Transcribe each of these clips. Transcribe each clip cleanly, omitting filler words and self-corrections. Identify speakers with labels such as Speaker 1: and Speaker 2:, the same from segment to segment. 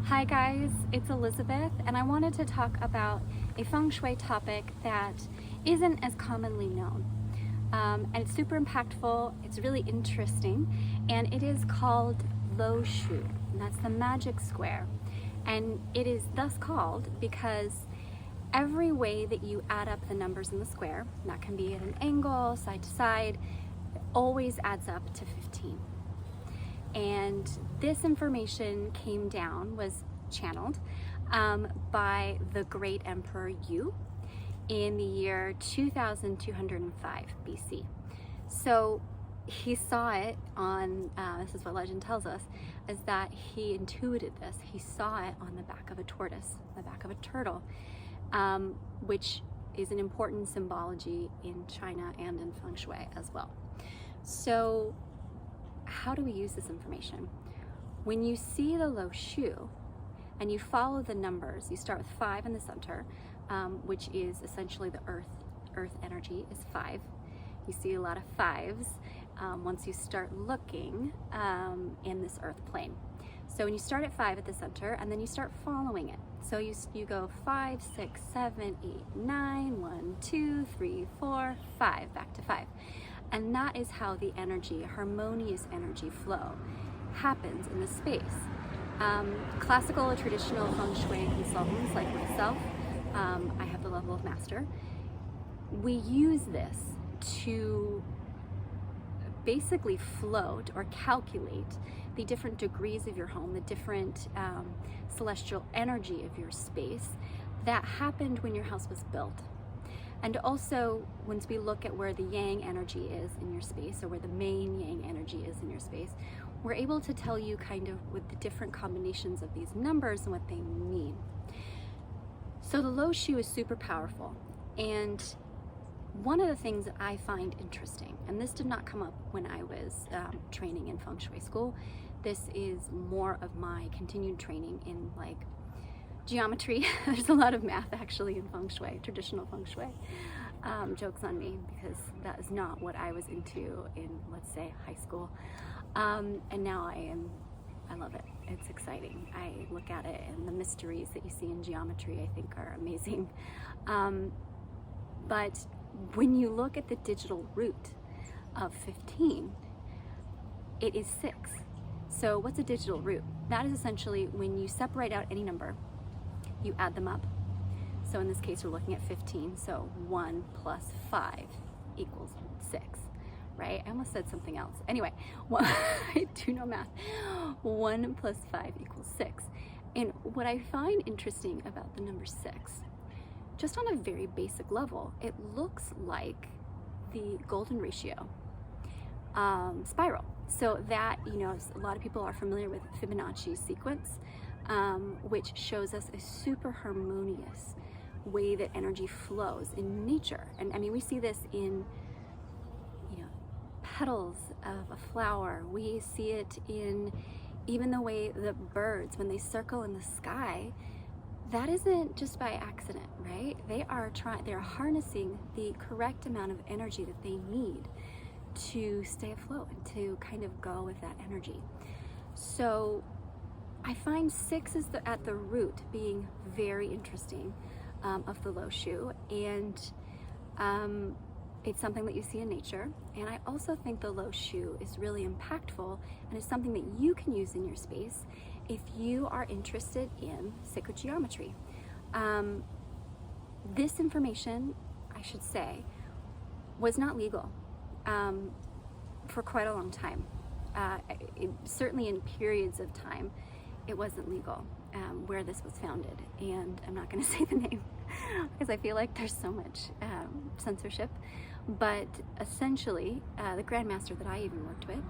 Speaker 1: Hi guys, it's Elizabeth, and I wanted to talk about a feng shui topic that isn't as commonly known. And it's super impactful, it's really interesting, and it is called Lo Shu, and that's the magic square. And it is thus called because every way that you add up the numbers in the square, and that can be at an angle, side to side, it always adds up to 15. And this information was channeled by the great Emperor Yu in the year 2205 BC. So he saw it on, this is what legend tells us, is that he intuited this. He saw it on the back of a tortoise, the back of a turtle, which is an important symbology in China and in feng shui as well. So how do we use this information? When you see the Lo Shu and you follow the numbers, you start with 5 in the center, which is essentially the earth energy is 5. You see a lot of 5s once you start looking in this earth plane. So when you start at 5 at the center and then you start following it. So you go 5, 6, 7, 8, 9, 1, 2, 3, 4, 5, back to 5. And that is how the energy, harmonious energy flow happens in the space. Classical or traditional feng shui consultants like myself, I have the level of master, we use this to basically float or calculate the different degrees of your home, the different celestial energy of your space that happened when your house was built. And also, once we look at where the yang energy is in your space, or where the main yang energy is in your space, we're able to tell you kind of with the different combinations of these numbers and what they mean. So the Lo Shu is super powerful. And one of the things that I find interesting, and this did not come up when I was training in feng shui school, this is more of my continued training in like geometry. There's a lot of math actually in feng shui, traditional feng shui. Jokes on me, because that is not what I was into in, let's say, high school. And now I love it. It's exciting. I look at it, and the mysteries that you see in geometry I think are amazing. But when you look at the digital root of 15, it is 6. So what's a digital root? That is essentially when you separate out any number, you add them up. So in this case, we're looking at 15. So 1 plus 5 equals 6, right? I almost said something else. Anyway, I do know math. 1 plus 5 equals 6. And what I find interesting about the number 6, just on a very basic level, it looks like the golden ratio spiral. So that, a lot of people are familiar with Fibonacci Sequence, which shows us a super harmonious way that energy flows in nature. And I mean, we see this in, petals of a flower. We see it in even the way the birds, when they circle in the sky, that isn't just by accident, right? They're harnessing the correct amount of energy that they need to stay afloat and to kind of go with that energy. So I find 6 is at the root being very interesting of the Lo Shu, and it's something that you see in nature. And I also think the Lo Shu is really impactful, and is something that you can use in your space if you are interested in sacred geometry. This information, I should say, was not legal for quite a long time. Certainly in periods of time, it wasn't legal where this was founded. And I'm not going to say the name because I feel like there's so much censorship. But essentially, the Grandmaster that I even worked with,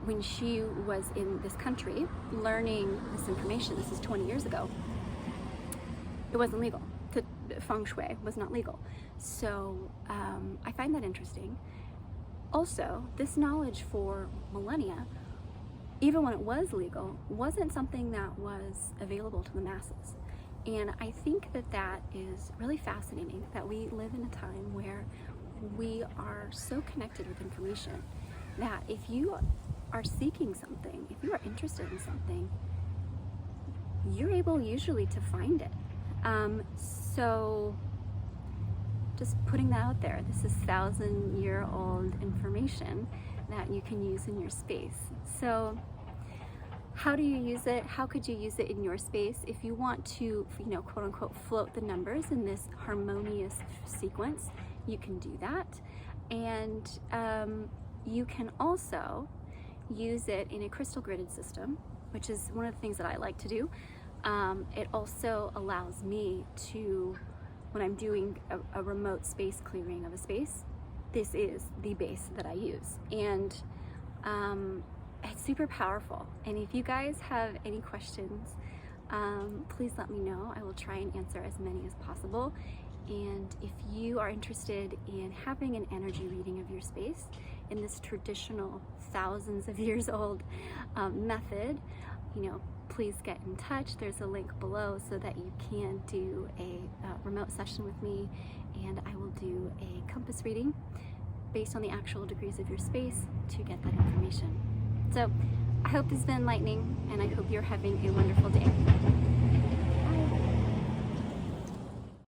Speaker 1: when she was in this country learning this information, this is 20 years ago, it wasn't legal. Feng shui was not legal. So I find that interesting. Also, this knowledge for millennia, even when it was legal, wasn't something that was available to the masses. And I think that that is really fascinating, that we live in a time where we are so connected with information that if you are seeking something, if you are interested in something, you're able usually to find it. So just putting that out there, this is 1,000-year-old information that you can use in your space. So how do you use it? How could you use it in your space? If you want to, quote unquote, float the numbers in this harmonious sequence, you can do that. And you can also use it in a crystal gridded system, which is one of the things that I like to do. It also allows me to, when I'm doing a remote space clearing of a space, this is the base that I use. And it's super powerful. And if you guys have any questions, please let me know. I will try and answer as many as possible. And if you are interested in having an energy reading of your space in this traditional thousands of years old method, please get in touch. There's a link below so that you can do a remote session with me, and I will do a compass reading based on the actual degrees of your space to get that information. So I hope this has been enlightening, and I hope you're having a wonderful day.